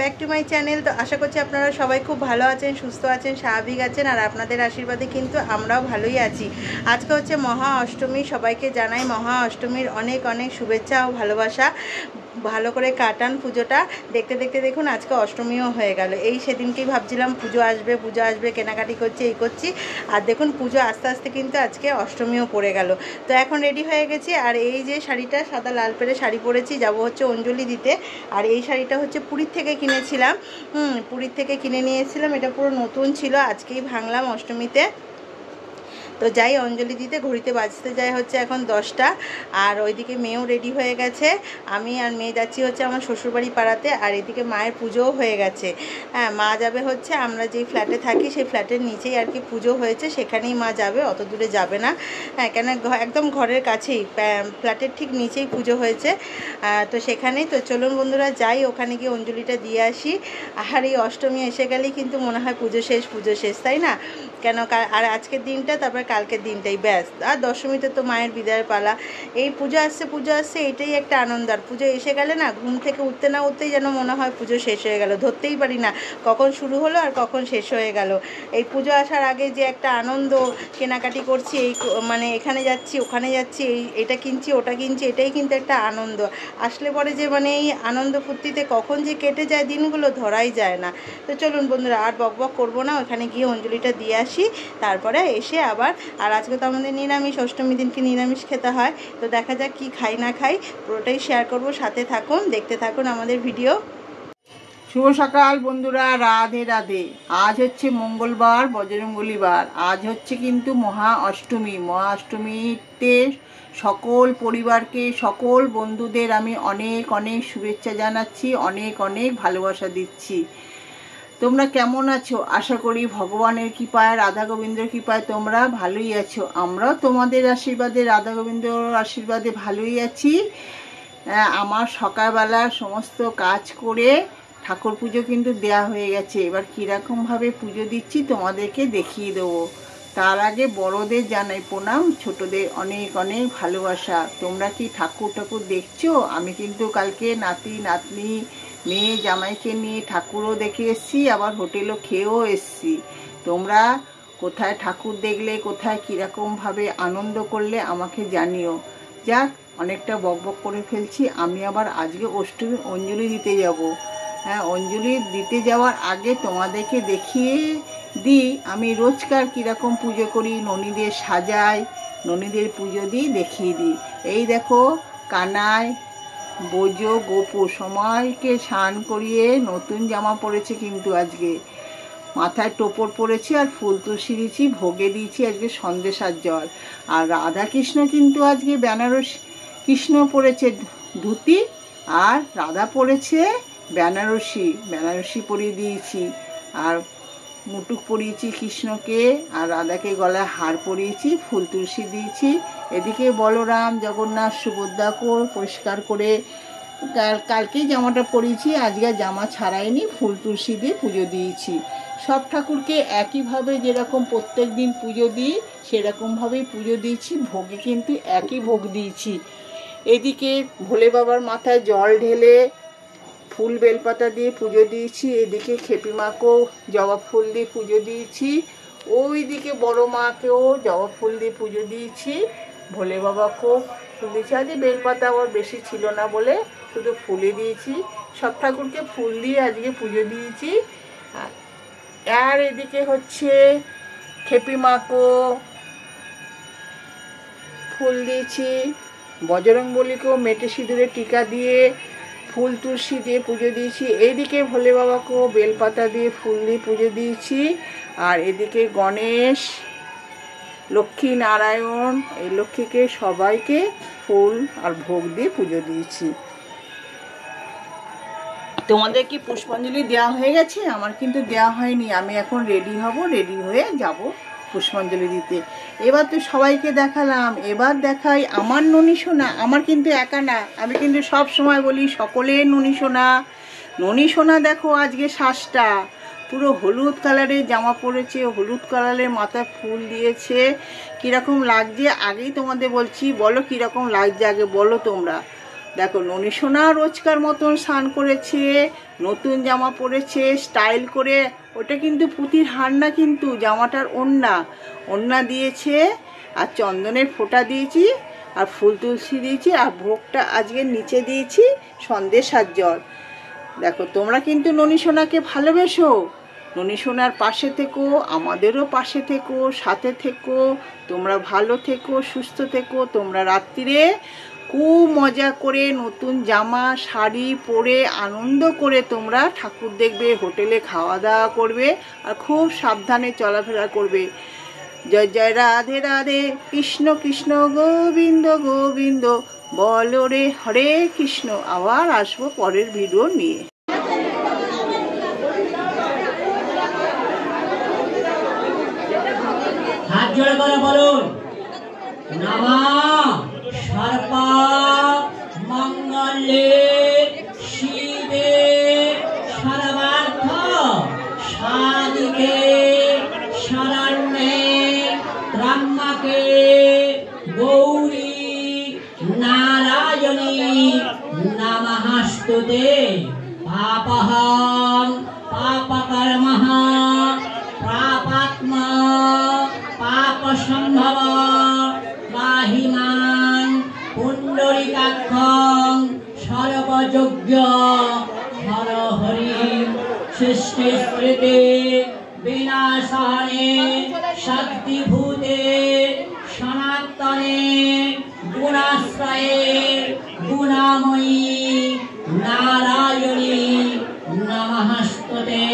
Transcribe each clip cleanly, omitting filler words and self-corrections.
Back to my channel. তো আশা করছি আপনারা সবাই খুব ভালো আছেন, সুস্থ আছেন, স্বাভাবিক আছেন, আর আপনাদের আশীর্বাদে কিন্তু আমরাও ভালোই আছি। আজকে হচ্ছে মহা অষ্টমী। সবাইকে জানাই মহা অষ্টমীর অনেক অনেক শুভেচ্ছা ও ভালোবাসা। ভালো করে কাটান পুজোটা। দেখতে দেখতে দেখুন আজকে অষ্টমীও হয়ে গেল। এই সেদিনকেই ভাবছিলাম পুজো আসবে, কেনাকাটি করছি, এই করছি, আর দেখুন পুজো আস্তে আস্তে কিন্তু আজকে অষ্টমীও পড়ে গেল। তো এখন রেডি হয়ে গেছি, আর এই যে শাড়িটা সাদা লাল পেরে শাড়ি পরেছি, যাব হচ্ছে অঞ্জলি দিতে। আর এই শাড়িটা হচ্ছে পুরীর থেকে কিনেছিলাম, পুরীর থেকে কিনে নিয়েছিলাম। এটা পুরো নতুন ছিল, আজকেই ভাঙলাম অষ্টমীতে। তো যাই অঞ্জলি দিতে, ঘড়িতে বাজতে যায় হচ্ছে এখন 10টা। আর ওইদিকে মেয়েও রেডি হয়ে গেছে। আমি আর মেয়ে যাচ্ছি হচ্ছে আমার শ্বশুরবাড়ি পাড়াতে। আর এদিকে মায়ের পুজোও হয়ে গেছে। হ্যাঁ, মা যাবে হচ্ছে, আমরা যেই ফ্ল্যাটে থাকি সেই ফ্ল্যাটের নিচেই আর কি পুজো হয়েছে, সেখানেই মা যাবে, অত দূরে যাবে না। হ্যাঁ, কেন একদম ঘরের কাছেই, ফ্ল্যাটের ঠিক নিচেই পুজো হয়েছে। তো সেখানেই। তো চলুন বন্ধুরা যাই, ওখানে গিয়ে অঞ্জলিটা দিয়ে আসি। আর এই অষ্টমী এসে গেলেই কিন্তু মনে হয় পুজো শেষ, তাই না? কেন আর আজকের দিনটা, তারপরে কালকের দিনটাই ব্যাস। আর দশমীতে তো মায়ের বিদায়ের পালা। এই পুজো আসছে, এটাই একটা আনন্দ। আর পুজো এসে গেলে না, ঘুম থেকে উঠতে না উঠতেই যেন মনে হয় পুজো শেষ হয়ে গেল, ধরতেই পারি না কখন শুরু হলো আর কখন শেষ হয়ে গেল। এই পুজো আসার আগে যে একটা আনন্দ, কেনাকাটি করছি, এই মানে এখানে যাচ্ছি ওখানে যাচ্ছি, এটা কিনছি ওটা কিনছি, এটাই কিন্তু একটা আনন্দ। আসলে পরে যে মানে এই আনন্দ ফুর্তিতে কখন যে কেটে যায় দিনগুলো ধরাই যায় না। তো চলুন বন্ধুরা আর বকবক করবো না, ওখানে গিয়ে অঞ্জলিটা দিয়ে আসি, তারপরে এসে আবার। আর আজকে তো আমাদের নিরামিষ, অষ্টমী দিনকে নিরামিষ খেতে হয়। তো দেখা যাক কি খাই না খাই, পুরোটাই শেয়ার করব। সাথে থাকুন, দেখতে থাকুন আমাদের ভিডিও। শুভ সকাল বন্ধুরা, রাধে রাধে। আজ হচ্ছে মঙ্গলবার, বজরঙ্গলিবার। আজ হচ্ছে কিন্তু মহা অষ্টমী। মহা অষ্টমীতে সকল পরিবারকে, সকল বন্ধুদের আমি অনেক অনেক শুভেচ্ছা জানাচ্ছি, অনেক অনেক ভালোবাসা দিচ্ছি। তোমরা কেমন আছো? আশা করি ভগবানের কৃপায়, রাধা গোবিন্দর কৃপায় তোমরা ভালোই আছো। আমরাও তোমাদের আশীর্বাদে, রাধা গোবিন্দর আশীর্বাদে ভালোই আছি। আমার সকালবেলা সমস্ত কাজ করে ঠাকুর পুজো কিন্তু দেয়া হয়ে গেছে। এবার কীরকমভাবে পুজো দিচ্ছি তোমাদেরকে দেখিয়ে দেবো। তার আগে বড়দের জানাই প্রণাম, ছোটদের অনেক অনেক ভালোবাসা। তোমরা কি ঠাকুর দেখছো? আমি কিন্তু কালকে নাতি নাতনি, মেয়ে জামাইকে নিয়ে ঠাকুরও দেখে এসছি, আবার হোটেলও খেয়েও এসছি। তোমরা কোথায় ঠাকুর দেখলে, কোথায় কীরকমভাবে আনন্দ করলে আমাকে জানিও। যাক, অনেকটা বকবক করে ফেলছি। আমি আবার আজকে অষ্টমী অঞ্জলি দিতে যাব। হ্যাঁ, অঞ্জলি দিতে যাওয়ার আগে তোমাদেরকে দেখিয়ে দিই আমি রোজকার কীরকম পুজো করি, ননীদের সাজাই, ননীদের পুজো দিই, দেখিয়ে দিই। এই দেখো, কানাই, বোজো, গোপু সময়কে স্নান করিয়ে নতুন জামা পরেছে কিন্তু আজকে। মাথায় টোপর পরেছি আর ফুল তুলসী দিয়েছি, ভোগে দিয়েছি আজকে সন্দেশার জল। আর রাধা কৃষ্ণ কিন্তু আজকে বেনারস, কৃষ্ণ পরেছে ধুতি আর রাধা পরেছে বেনারসি পরিয়ে দিয়েছি। আর মুটুক পরিয়েছি কৃষ্ণকে, আর রাধাকে গলায় হার পরিয়েছি, ফুল তুলসী দিয়েছি। এদিকে বলরাম, জগন্নাথ, সুভদ্রাকে পরিষ্কার করে কালকেই জামাটা পরিয়েছি, আজকে জামা ছাড়াইনি, ফুল তুলসী দিয়ে পুজো দিয়েছি। সব ঠাকুরকে একইভাবে যেরকম প্রত্যেক দিন পুজো দিই সেরকমভাবেই পুজো দিয়েছি। ভোগে কিন্তু একই ভোগ দিয়েছি। এদিকে ভোলে বাবার মাথায় জল ঢেলে ফুল বেলপাতা দিয়ে পুজো দিয়েছি। এদিকে খেপি মাকেও জবা ফুল দিয়ে পুজো দিয়েছি। ওইদিকে বড় মাকেও জবা ফুল দিয়ে পুজো দিয়েছি। ভোলে বাবাকেও ফুল দিয়েছি। আজকে বেলপাতা আবার বেশি ছিল না বলে শুধু ফুলে দিয়েছি। সব ঠাকুরকে ফুল দিয়ে আজকে পুজো দিয়েছি। আর এদিকে হচ্ছে খেপি মাকেও ফুল দিয়েছি। বজরংবলীকেও মেটে সিঁদুরে টিকা দিয়ে ফুল তুলসী দিয়ে পুজো দিয়েছি। এইদিকে ভোলে বাবাকেও বেলপাতা দিয়ে ফুল দিয়ে পুজো দিয়েছি। আর এদিকে গণেশ, লক্ষ্মী নারায়ণ, এই লক্ষ্মীকে সবাইকে ফুল আর ভোগ দিয়ে পুজো দিয়েছি। তোমাদের কি পুষ্পাঞ্জলি দেওয়া হয়ে গেছে? আমার কিন্তু দেওয়া হয়নি। আমি এখন রেডি হব, রেডি হয়ে যাব পুষ্পাঞ্জলি দিতে। এবার তো সবাইকে দেখালাম, এবার দেখাই আমার ননী সোনা। আমার কিন্তু একা না, আমি কিন্তু সব সময় বলি সকলের ননী সোনা। ননী সোনা দেখো আজকে শ্বাসটা পুরো হলুদ কালারের জামা পরেছে, হলুদ কালারের মাথায় ফুল দিয়েছে। কীরকম লাগছে আগেই তোমাদের বলছি, বলো কীরকম লাগছে আগে বলো তোমরা। দেখো ননি সোনা রোজকার মতন স্নান করেছে, নতুন জামা পরেছে স্টাইল করে। ওটা কিন্তু পুঁতির হার না, কিন্তু জামাটার ওড়না দিয়েছে, আর চন্দনের ফোঁটা দিয়েছি, আর ফুল তুলসী দিয়েছি, আর ভোগটা আজকে নিচে দিয়েছি সন্দেশার জল। দেখো তোমরা কিন্তু ননি সোনাকে ভালোবেসো, ননি সোনার পাশে থেকো, আমাদেরও পাশে থেকো, সাথে থেকো। তোমরা ভালো থেকো, সুস্থ থেকো। তোমরা রাত্রিরে খুব মজা করে নতুন জামা শাড়ি পরে আনন্দ করে তোমরা ঠাকুর দেখবে, হোটেলে খাওয়া দাওয়া করবে, আর খুব সাবধানে চলাফেরা করবে। জয় জয় রাধে রাধে, কৃষ্ণ কৃষ্ণ গোবিন্দ গোবিন্দ, বলো রে হরে কৃষ্ণ। আবার আসবো পরের ভিডিও নিয়ে। হাত জোড়া করে বলুন, নমঃ সর্বা মঙ্গলে শিবে সর্বার্থ সাধিকে শরণ্যে ত্র্যম্বকে গৌরী নারায়ণী নমঃস্তুতে। পাপহং পাপকর্মঃ পাপাত্মা পাপসম্ভব ত্রাহিমাং পুণ্ডরিকাক্ষং সর্বযজ্ঞ হর হরি সৃষ্টি স্মৃতি বিনাশনে শক্তিভূতে সনাতনে গুণাশ্রয়ে গুণাময়ী নারায়ণী নমঃস্তুতে।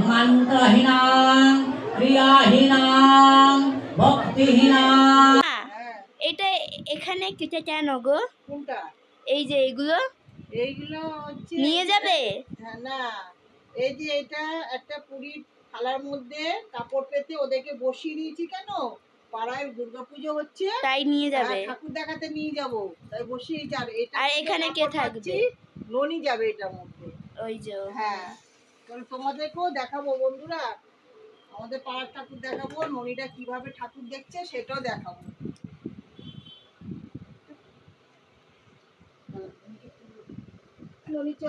মন্ত্রহীনাং ক্রিয়াহীনাং ভক্তিহীনাং। এটা এখানে কেটে কেন গো? কোনটা? এই যে এইগুলো এইগুলো হচ্ছে নিয়ে যাবে? হ্যাঁ, না এই যে এটা একটা পুরীর থালার মধ্যে কাপড় পেতে ওদেরকে বসিয়ে দিয়েছি। কেন? পাড়ায় দুর্গাপুজো হচ্ছে, তাই নিয়ে যাবে। ঠাকুর দেখাতে নিয়ে যাব, তাই বসিয়ে যাবে। এটা আর এখানে কে থাকবে? ননি যাবে এটার মধ্যে। ওই যে হ্যাঁ, তাহলে তোমাদেরকেও দেখাবো বন্ধুরা, আমাদের পাড়ার ঠাকুর দেখাবো, ননিটা কিভাবে ঠাকুর দেখছে সেটাও দেখাবো। ননি চ,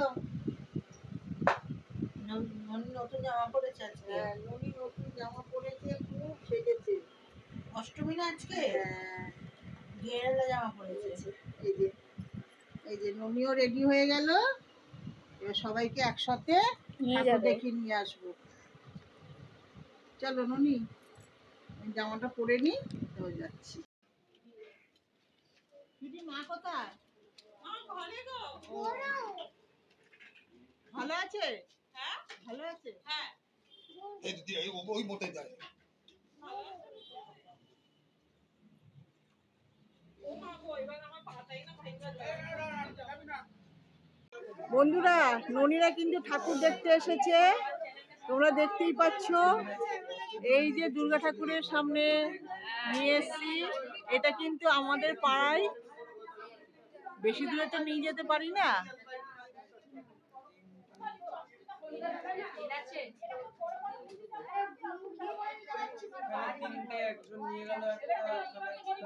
ননি নতুন জামা পরেছে আজকে। হ্যাঁ, ননি নতুন জামা পরেছে, খুব সেজেছে। অষ্টমী না আজকে? হ্যাঁ, ঘেরালা জামা পরেছে। এই যে ননিও রেডি হয়ে গেল। এবার সবাইকে একসাথে ঠাকুর দেখে নিয়ে আসবো। চলো ননি, জামাটা পরে নি, হয়ে যাচ্ছি। দিদি মা কোথায়? ভালো আছে? হ্যাঁ ভালো আছে। হ্যাঁ এই দিদি ওই মোটে যায়। বন্ধুরা ননিরা কিন্তু ঠাকুর দেখতে এসেছে, তোমরা দেখতেই পাচ্ছ। এই যে দুর্গা ঠাকুরের সামনে নিয়ে এসছি, এটা কিন্তু আমাদের পাড়ায়, বেশি দূরে তো নিয়ে যেতে পারি না।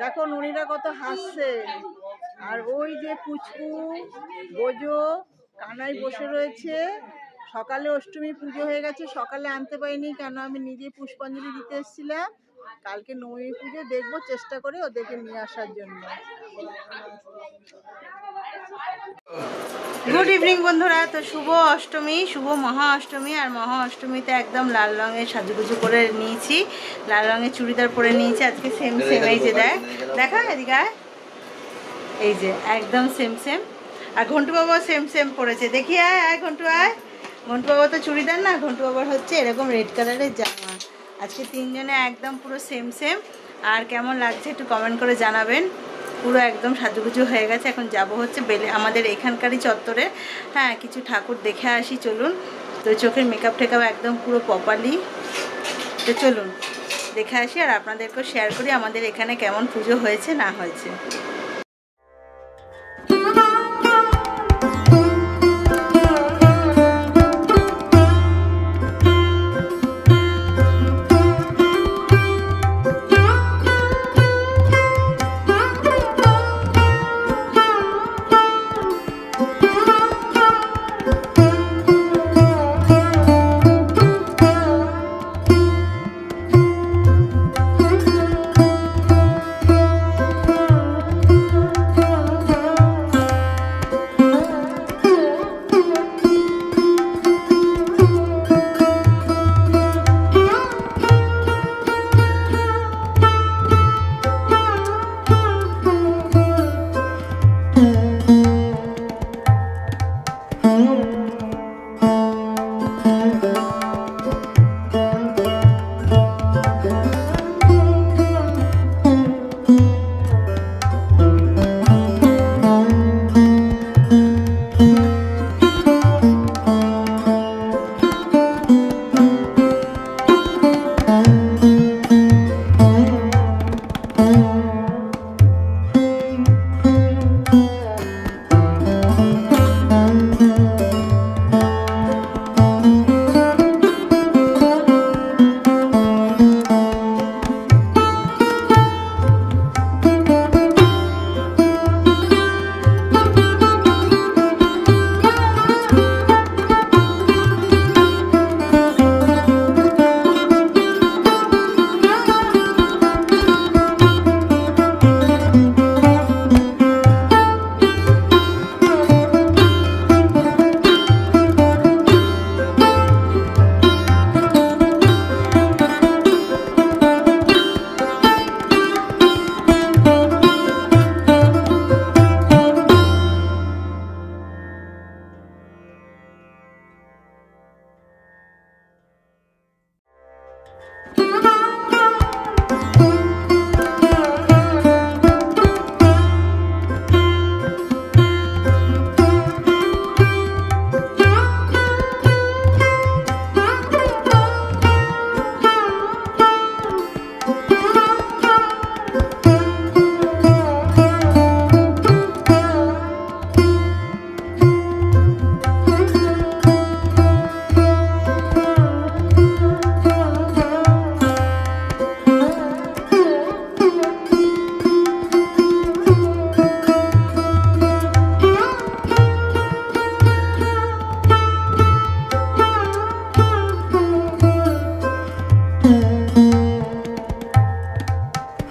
দেখো ননিরা কত হাসছে, আর ওই যে পুচকু বোজো কানাই বসে রয়েছে। সকালে অষ্টমী পুজো হয়ে গেছে, সকালে আনতে পারিনি, কেন আমি নিজে পুষ্পাঞ্জলি দিতে এসেছিলাম। কালকে নবমী পুজো দেখবো, চেষ্টা করে ওদেরকে নিয়ে আসার জন্য। গুড ইভিনিং বন্ধুরা। তো শুভ অষ্টমী, শুভ মহা অষ্টমী। আর মহা অষ্টমীতে একদম লাল রঙের সাজুগুজু করে নিয়েছি, লাল রঙের চুড়িদার পরে নিয়েছি আজকে। সেম সেম, এই যে দেখা এদিকে, এই যে একদম সেম সেম। আর ঘন্টু বাবা সেম সেম পরেছে, দেখি আয় ঘন্টু আয়। ঘন্টু বাবা তো চুড়িদার না, ঘন্টু বাবার হচ্ছে এরকম রেড কালারের জামা। আজকে তিনজনে একদম পুরো সেম সেম। আর কেমন লাগছে একটু কমেন্ট করে জানাবেন। পুরো একদম সাজুগুজু হয়ে গেছে। এখন যাব হচ্ছে আমাদের এখানকারই চত্বরে, হ্যাঁ কিছু ঠাকুর দেখে আসি চলুন। তো চোখের মেকআপ টেকআপ একদম পুরো প্রপারলি। তো চলুন দেখে আসি, আর আপনাদেরকেও শেয়ার করি আমাদের এখানে কেমন পুজো হয়েছে না হয়েছে।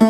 ও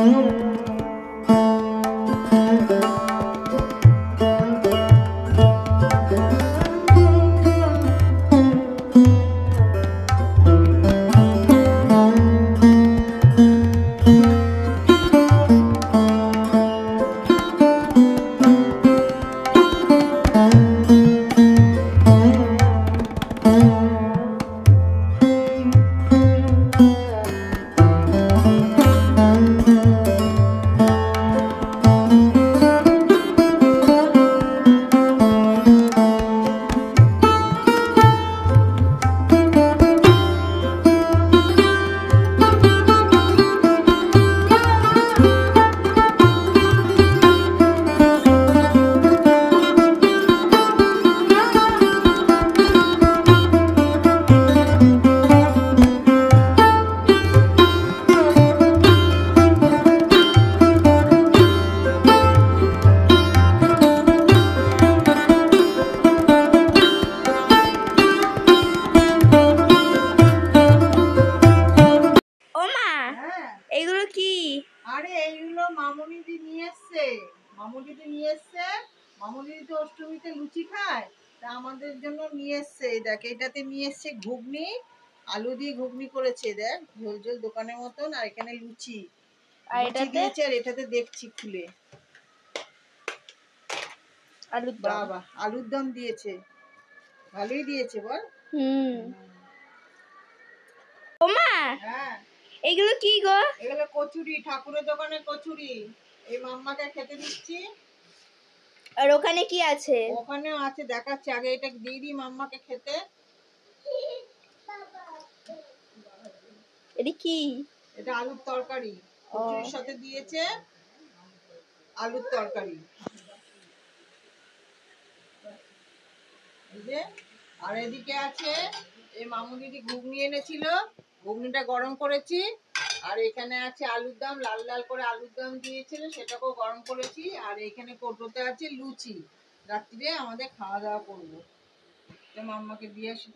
মা, হ্যাঁ, এগুলো কি? আরে এইগুলো মামুনিদি নিয়ে এসছে। মামুনিদি নিয়ে এসছে। মামুনিদি তো অষ্টমীতে লুচি খায়, তা আমাদের জন্য নিয়ে এসছে। এই দেখ, এটাতে নিয়ে এসছে ঘুগনি, আলু দিয়ে ঘুগনি করেছে, দেখ ঝোল ঝোল দোকানের মতন। আর এখানে লুচি আর লুচি এটাতে দিয়েছে। আর এটাতে দেখছি খুলে, আলুর দম। বাবা আলুর দম দিয়েছে, ভালোই দিয়েছে বল। হুম। ও মা, হ্যাঁ, এগুলো কি গো? এগুলো কচুরি, ঠাকুরের দোকানের কচুরি। এই মাম্মাকে খেতে দিচ্ছি। আর ওখানে কি আছে? ওখানেও আছে, দেখাচ্ছে। আগে এটা দিয়ে দিই মাম্মাকে খেতে। এটা কি? এটা আলুর তরকারি, কচুরির সাথে দিয়েছে আলুর তরকারি। এই যে, আর এদিকে আছে এই মামুনিদি ঘুগনি এনেছিল, ঘুগনিটা গরম করেছি। আর এখানে আছে আলুর দম, লাল লাল করে আলুর দম দিয়েছিল, সেটাকেও গরম করেছি। আর এখানে কৌটোতে আছে লুচি। রাত্রিরে আমাদের খাওয়া দাওয়া করবো। মাম্মাকে দিয়ে আসি।